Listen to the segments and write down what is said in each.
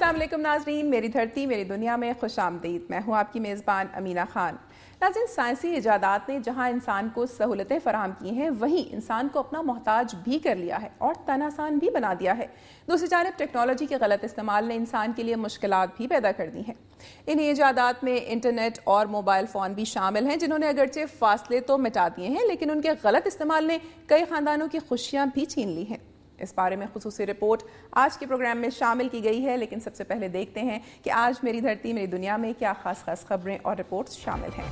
अस्सलाम वालेकुम नाज़रीन, मेरी धरती मेरी दुनिया में खुश आमदीद। मैं हूँ आपकी मेज़बान अमीना खान। नाज़रीन, साइंसी इजादात ने जहाँ इंसान को सहूलतें फराहम की हैं, वहीं इंसान को अपना मोहताज भी कर लिया है और तन आसान भी बना दिया है। दूसरी जानब टेक्नोलॉजी के गलत इस्तेमाल ने इंसान के लिए मुश्किलात भी पैदा कर दी हैं। इन इजादात में इंटरनेट और मोबाइल फ़ोन भी शामिल हैं, जिन्होंने अगरचे फासले तो मिटा दिए हैं, लेकिन उनके गलत इस्तेमाल ने कई ख़ानदानों की खुशियाँ भी छीन ली हैं। इस बारे में खुसूसी रिपोर्ट आज के प्रोग्राम में शामिल की गई है, लेकिन सबसे पहले देखते हैं कि आज मेरी धरती मेरी दुनिया में क्या खास खबरें और रिपोर्ट्स शामिल हैं।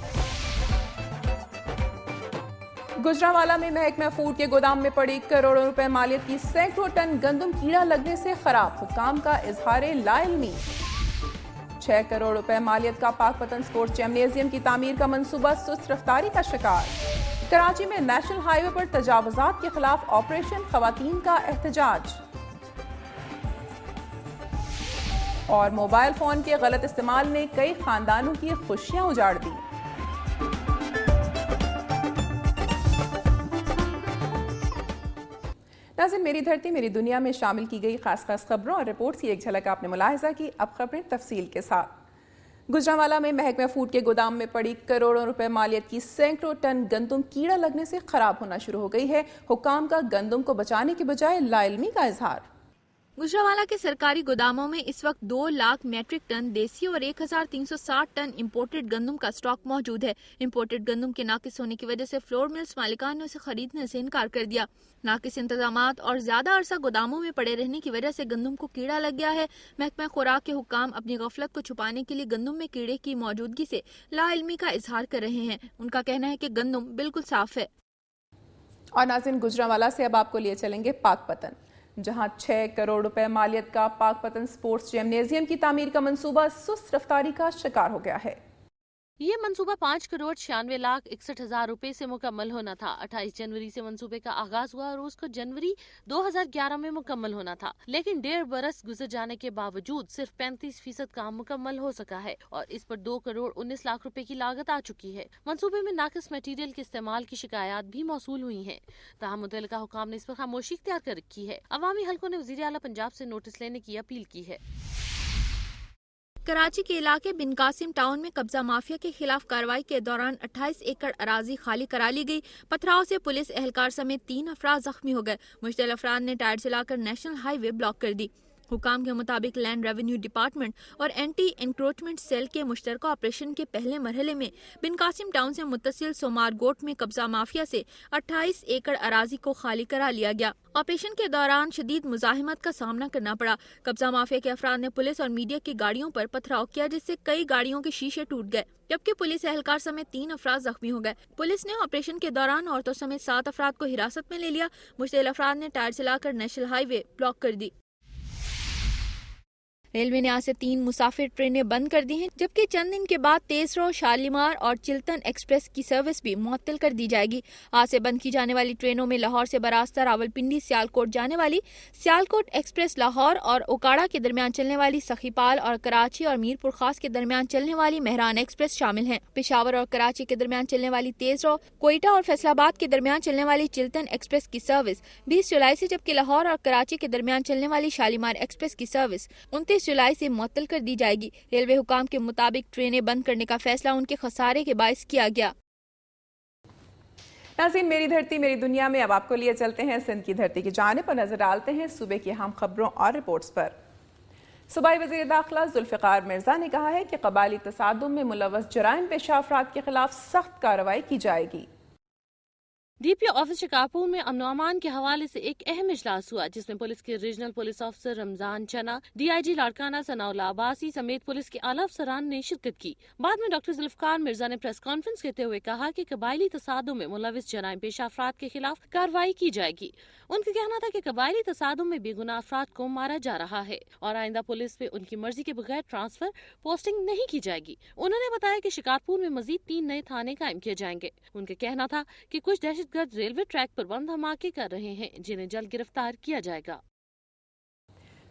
गुजरांवाला में महकमा फूड के गोदाम में पड़ी करोड़ों रुपए मालियत की सैकड़ों टन गंदम कीड़ा लगने से खराब, हुकाम का इजहार लाइल्मी। 6 करोड़ रुपए मालियत का पाकपतन स्पोर्ट्स जिम्नेजियम की तामीर का मंसूबा सुस्त रफ्तारी का शिकार। कराची में नेशनल हाईवे पर तजावुजात के खिलाफ ऑपरेशन खवातीन का एहतजाज। और मोबाइल फोन के गलत इस्तेमाल ने कई खानदानों की खुशियां उजाड़ दी। नाज़रीन, मेरी धरती मेरी दुनिया में शामिल की गई खास खबरों और रिपोर्ट्स की एक झलक आपने मुलाहिजा की। अब खबरें तफसील के साथ। गुजरांवाला में महकमा फूड के गोदाम में पड़ी करोड़ों रुपए मालियत की सैकड़ों टन गंदम कीड़ा लगने से खराब होना शुरू हो गई है। हुकाम का गंदम को बचाने के बजाय लाइल्मी का इजहार। गुजरांवाला के सरकारी गोदामों में इस वक्त 2 लाख मेट्रिक टन देसी और 1360 टन इम्पोर्टेड गंदम का स्टॉक मौजूद है। इम्पोर्टेड गंदम के नाकिस होने की वजह से फ्लोर मिल्स मालिकान ने उसे खरीदने से इनकार कर दिया। नाकिस इंतजामात और ज्यादा अरसा गोदामों में पड़े रहने की वजह से गंदम को कीड़ा लग गया है। महकमा खुराक के हुक्काम अपनी गफलत को छुपाने के लिए गंदम में कीड़े की मौजूदगी से लाइल्मी का इजहार कर रहे हैं। उनका कहना है कि गंदम बिल्कुल साफ है। और नाज़रीन, गुजरांवाला से अब आपको लिए चलेंगे पाकपतन, जहां 6 करोड़ रुपए मालियत का पाकपतन स्पोर्ट्स जिम्नेजियम की तामीर का मंसूबा सुस्त रफ्तारी का शिकार हो गया है। ये मंसूबा 5,96,61,000 रुपए से मुकम्मल होना था। 28 जनवरी से मंसूबे का आगाज हुआ और उसको जनवरी 2011 में मुकम्मल होना था, लेकिन 1.5 बरस गुजर जाने के बावजूद सिर्फ 35% काम मुकम्मल हो सका है और इस पर 2 करोड़ 19 लाख रुपए की लागत आ चुकी है। मंसूबे में नाकिस मटीरियल के इस्तेमाल की शिकायत भी मौसूल हुई है। ताहम मुतल्लिका हुकाम ने इस पर खामोशी इख्तियार कर रखी है। अवामी हलकों ने वज़ीर आला पंजाब से नोटिस लेने की अपील की है। कराची के इलाके बिन कासिम टाउन में कब्जा माफिया के खिलाफ कार्रवाई के दौरान 28 एकड़ अराजी खाली करा ली गई। पथराव से पुलिस एहलकार समेत 3 अफराद जख्मी हो गए। मुश्तल अफराद ने टायर चलाकर नेशनल हाईवे ब्लॉक कर दी। हुकाम के मुताबिक लैंड रेवेन्यू डिपार्टमेंट और एंटी इंक्रोचमेंट सेल के मुश्तरका ऑपरेशन के पहले मरहले में बिन कासिम टाउन से मुत्तसिल सोमारगोट में कब्जा माफिया से 28 एकड़ अराजी को खाली करा लिया गया। ऑपरेशन के दौरान शदीद मुजाहिमत का सामना करना पड़ा। कब्जा माफिया के अफराद ने पुलिस और मीडिया की गाड़ियों पर पथराव किया, जिससे कई गाड़ियों के शीशे टूट गए, जबकि पुलिस एहलकार समेत 3 अफराद जख्मी हो गए। पुलिस ने ऑपरेशन के दौरान औरतों समेत 7 अफराद को हिरासत में ले लिया। मुश्तल अफराद ने टायर चलाकर नेशनल हाईवे ब्लॉक कर दी। रेलवे ने आज से 3 मुसाफिर ट्रेनें बंद कर दी हैं, जबकि चंद दिन के बाद तेजरो, शालीमार और चिल्तन एक्सप्रेस की सर्विस भी मुअत्तल कर दी जाएगी। आज से बंद की जाने वाली ट्रेनों में लाहौर से बरास्ता, रावलपिंडी, सियालकोट जाने वाली सियालकोट एक्सप्रेस लाहौर और ओकाड़ा के दरमियान चलने वाली सखीपाल और कराची और मीरपुर खास के दरमियान चलने वाली मेहरान एक्सप्रेस शामिल हैं। पेशावर और कराची के दरमियान चलने वाली तेजरो, कोयटा और फैसलाबाद के दरमियान चलने वाली चिल्तन एक्सप्रेस की सर्विस 20 जुलाई से, जबकि लाहौर और कराची के दरमियान चलने वाली शालीमार एक्सप्रेस की सर्विस 29 जुलाई से मुअत्तल कर दी जाएगी। रेलवे हुकाम के मुताबिक ट्रेनें बंद करने का फैसला उनके खसारे के बायस किया गया। नाज़रीन, मेरी धरती मेरी दुनिया में अब आपको लिए चलते हैं सिंध की धरती की जानिब और नजर डालते हैं सूबे की अहम खबरों और रिपोर्ट्स पर। सूबाई वज़ीर दाखिला जुल्फ़िकार मिर्जा ने कहा है कि क़बायली तसादुम में मुलव्वस जराइम पेशा अफराद के खिलाफ सख्त कार्रवाई की जाएगी। डीपीओ ऑफिस शिकारपुर में अमन अमान के हवाले से एक अहम इजलास हुआ, जिसमें पुलिस के रीजनल पुलिस ऑफिसर रमजान चना, डीआईजी लाड़काना सनाउल्लाह अब्बासी समेत पुलिस के आला अफसरान ने शिरकत की। बाद में डॉक्टर जुल्फ़िकार मिर्जा ने प्रेस कॉन्फ्रेंस करते हुए कहा कि कबायली तसादुम में मुलव्वस जराइम पेशा अफराद के खिलाफ कार्रवाई की जाएगी। उनका कहना था कि कबायली तसादुम में बेगुनाह अफराद को मारा जा रहा है और आइंदा पुलिस में उनकी मर्जी के बगैर ट्रांसफर पोस्टिंग नहीं की जाएगी। उन्होंने बताया कि शिकारपुर में मजीद 3 नए थाने कायम किए जाएंगे। उनका कहना था कि कुछ दहशतगर्द रेलवे ट्रैक पर बम धमाके कर रहे हैं, जिन्हें जल्द गिरफ्तार किया जाएगा।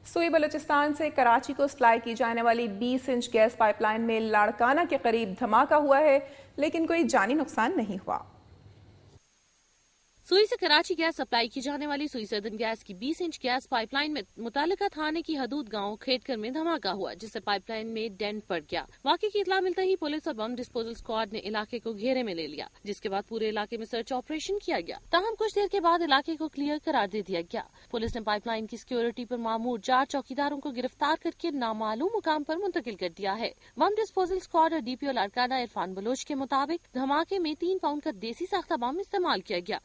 सुई बलूचिस्तान से कराची को सप्लाई की जाने वाली 20 इंच गैस पाइपलाइन में लाड़काना के करीब धमाका हुआ है, लेकिन कोई जानी नुकसान नहीं हुआ। सुई से कराची गैस सप्लाई की जाने वाली सुई सदन गैस की 20 इंच गैस पाइपलाइन में मुतालिका थाने की हदूद गांव खेटकर में धमाका हुआ, जिससे पाइपलाइन में डेंट पड़ गया। वाकई की इत्तला मिलते ही पुलिस और बम डिस्पोजल स्क्वाड ने इलाके को घेरे में ले लिया, जिसके बाद पूरे इलाके में सर्च ऑपरेशन किया गया। ताहम कुछ देर के बाद इलाके को क्लियर करार दे दिया गया। पुलिस ने पाइपलाइन की सिक्योरिटी पर मामूर 4 चौकीदारों को गिरफ्तार करके नामालूम मुकाम पर मुंतकिल कर दिया है। बम डिस्पोजल स्क्वाड और DPO लाड़काना इरफान बलोच के मुताबिक धमाके में 3 पाउंड का देसी साख्ता बम इस्तेमाल किया गया।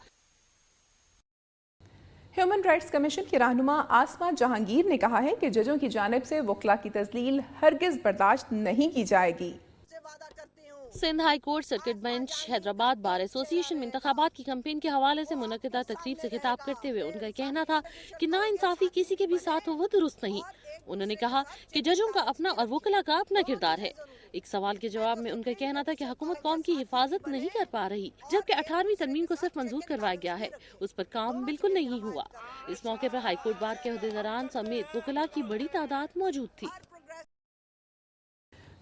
ह्यूमन राइट्स कमीशन की रहनुमा आसमा जहांगीर ने कहा है कि जजों की जानिब से वकला की तजलील हरगिज बर्दाश्त नहीं की जाएगी। Sindh high court circuit bench Hyderabad bar association में इंतखाबात की कैंपेन के हवाले से मुनक्किदा तकरीब से खिताब करते हुए उनका कहना था कि नाइंसाफी किसी के भी साथ हो वो दुरुस्त नहीं। उन्होंने कहा कि जजों का अपना और वकला का अपना किरदार है। एक सवाल के जवाब में उनका कहना था कि हुकूमत कौम की हिफाजत नहीं कर पा रही, जबकि 18वीं तरमीम को सिर्फ मंजूर करवाया गया है, उस पर काम बिल्कुल नहीं हुआ। इस मौके पर हाईकोर्ट बार के अहदेदारान समेत वकला की बड़ी तादाद मौजूद थी।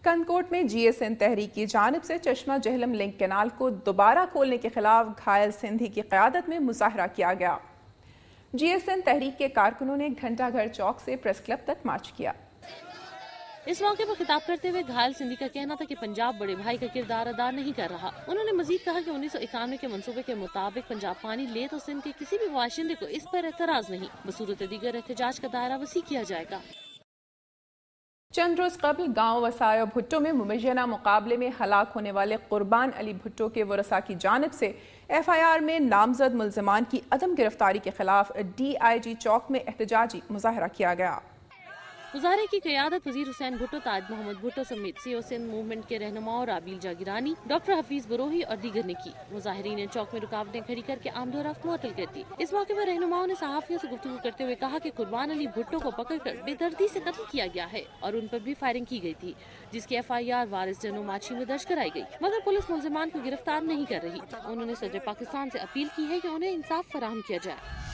कंदकोट में GSN तहरीक की जानिब से चश्मा जहलम लिंक कैनाल को दोबारा खोलने के खिलाफ घायल सिंधी की क़यादत में मुजाहरा किया गया। GSN तहरीक के कारकुनों ने घंटाघर चौक से प्रेस क्लब तक मार्च किया। इस मौके पर खिताब करते हुए घायल सिंधी का कहना था कि पंजाब बड़े भाई का किरदार अदा नहीं कर रहा। उन्होंने मजीद कहा कि 1991 के मंसूबे के मुताबिक पंजाब पानी ले तो सिंध के किसी भी बाशिंदे को इस पर एतराज नहीं, बसूरत दीगर एहतजाज का दायरा वसी किया जाएगा। चंद रोज कबल गांव वसाया भुट्टो में मुमय्यना मुकाबले में हलाक होने वाले कुर्बान अली भुट्टो के वरसा की जानिब से FIR में नामजद मुल्ज़िमान की अदम गिरफ्तारी के खिलाफ DIG चौक में एहतजाजी मुजाहरा किया गया। मुजाहरे की क़यादत वज़ीर हुसैन भुट्टो, ताज मोहम्मद भुट्टो समेत CO सिंध मूवमेंट के रहनुमाओं राबील जागिरानी, डॉक्टर हफीज बरोही और दीगर ने की। मुजाहिरीन ने चौक में रुकावटें खड़ी करके आमदोरफ्त मुअत्तल कर दी। इस मौके पर रहनुमाओं ने सहाफ़ियों से गुफ्तगू करते हुए कहा कि कुर्बान अली भुट्टो को पकड़कर बेदर्दी से कत्ल किया गया है और उन पर भी फायरिंग की गई थी, जिसकी FIR वारिस जनो माछी में दर्ज कराई गई, मगर पुलिस मुल्ज़िमान को गिरफ्तार नहीं कर रही। उन्होंने सदर पाकिस्तान से अपील की है कि उन्हें इंसाफ फराहम किया जाए।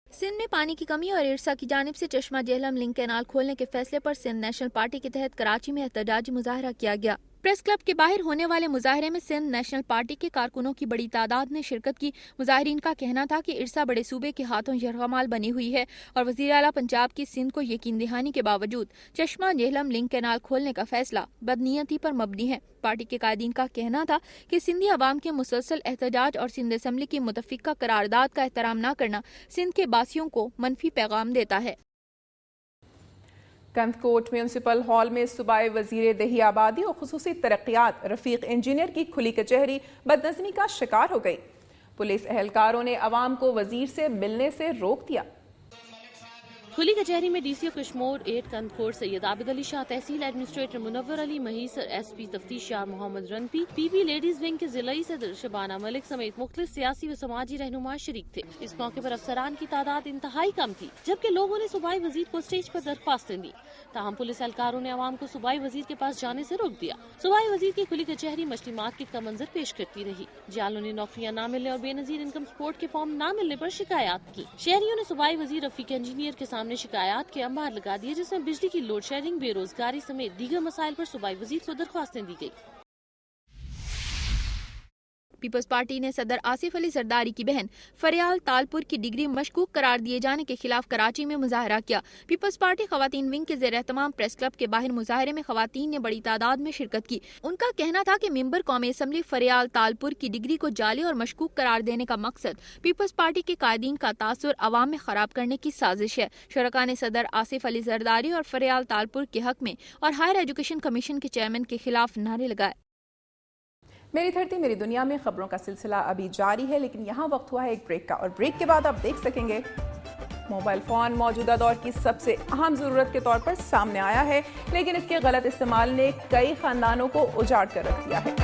सिंध में पानी की कमी और इरसा की जानिब से चश्मा जहलम लिंक कैनाल खोलने के फैसले पर सिंध नेशनल पार्टी के तहत कराची में एहतजाजी मुजाहरा किया गया। प्रेस क्लब के बाहर होने वाले मुजाहरे में सिंध नेशनल पार्टी के कारकुनों की बड़ी तादाद ने शिरकत की। मुजाहिरीन का कहना था कि इरसा बड़े सूबे के हाथों यरगमाल बनी हुई है और वज़ीर आला पंजाब की सिंध को यकीन दहानी के बावजूद चश्मा जहलम लिंक कैनाल खोलने का फैसला बदनीयती पर मबनी है। पार्टी के कायदीन का कहना था कि सिंधी अवाम के मुसलसल एहतजाज और सिंध असम्बली की मुतफ़िका करारदाद का एहतराम न करना सिंध के बासियों को मनफी पैगाम देता है। कंदकोट म्यूनसिपल हॉल में सूबाई वजीर दही आबादी और खुसूसी तरक्यात रफीक इंजीनियर की खुली कचहरी बदनज़मी का शिकार हो गई। पुलिस एहलकारों ने अवाम को वजीर से मिलने से रोक दिया। खुली कचहरी में DCO कश्मोर 8 कंदकोट सैयद आबिद अली शाह, तहसील एडमिनिस्ट्रेटर मुनव्वर अली महीसर, SP तफ्तीश यार मोहम्मद रनपी, PP लेडीज विंग के जिलाई सदर शबाना मलिक समेत मुख्तलिफ सियासी व समाजी रहनुमा शरीक थे। इस मौके पर अफसरान की तादाद इंतहाई कम थी, जबकि लोगों ने सूबाई वजीर को स्टेज पर दरख्वास्तें दी। ताहम पुलिस एहलकारों ने अवाम को सूबाई वजीर के पास जाने से रोक दिया। सूबाई वजीर की खुली कचहरी मछली मार्केट का मंजर पेश करती रही। जियालों ने नौकरियां न मिलने और बेनजीर इनकम सपोर्ट के फॉर्म न मिलने पर शिकायत की। शहरियों ने सूबाई वजीर रफीक इंजीनियर के सामने शिकायत के अंबार लगा दिए, जिसमें बिजली की लोड शेडिंग, बेरोजगारी समेत दीगर मसाइल पर सूबाई वजीर को दरख्वास्तें दी गई। पीपल्स पार्टी ने सदर आसिफ अली जरदारी की बहन फरियाल तालपुर की डिग्री मशकूक करार दिए जाने के खिलाफ कराची में मुजाहरा किया। पीपल्स पार्टी खवातीन विंग के ज़ेर एहतमाम प्रेस क्लब के बाहर मुजाहरे में खवातीन ने बड़ी तादाद में शिरकत की। उनका कहना था कि मेंबर कौमी असम्बली फरियाल तालपुर की डिग्री को जाली और मशकूक करार देने का मकसद पीपल्स पार्टी के कायदीन का तासुर अवाम में खराब करने की साजिश है। शुरका ने सदर आसिफ अली जरदारी और फरियाल तालपुर के हक में और हायर एजुकेशन कमीशन के चेयरमैन के खिलाफ नारे लगाए। मेरी धरती मेरी दुनिया में खबरों का सिलसिला अभी जारी है, लेकिन यहाँ वक्त हुआ है एक ब्रेक का, और ब्रेक के बाद आप देख सकेंगे मोबाइल फ़ोन मौजूदा दौर की सबसे अहम ज़रूरत के तौर पर सामने आया है, लेकिन इसके गलत इस्तेमाल ने कई ख़ानदानों को उजाड़ कर रख दिया है।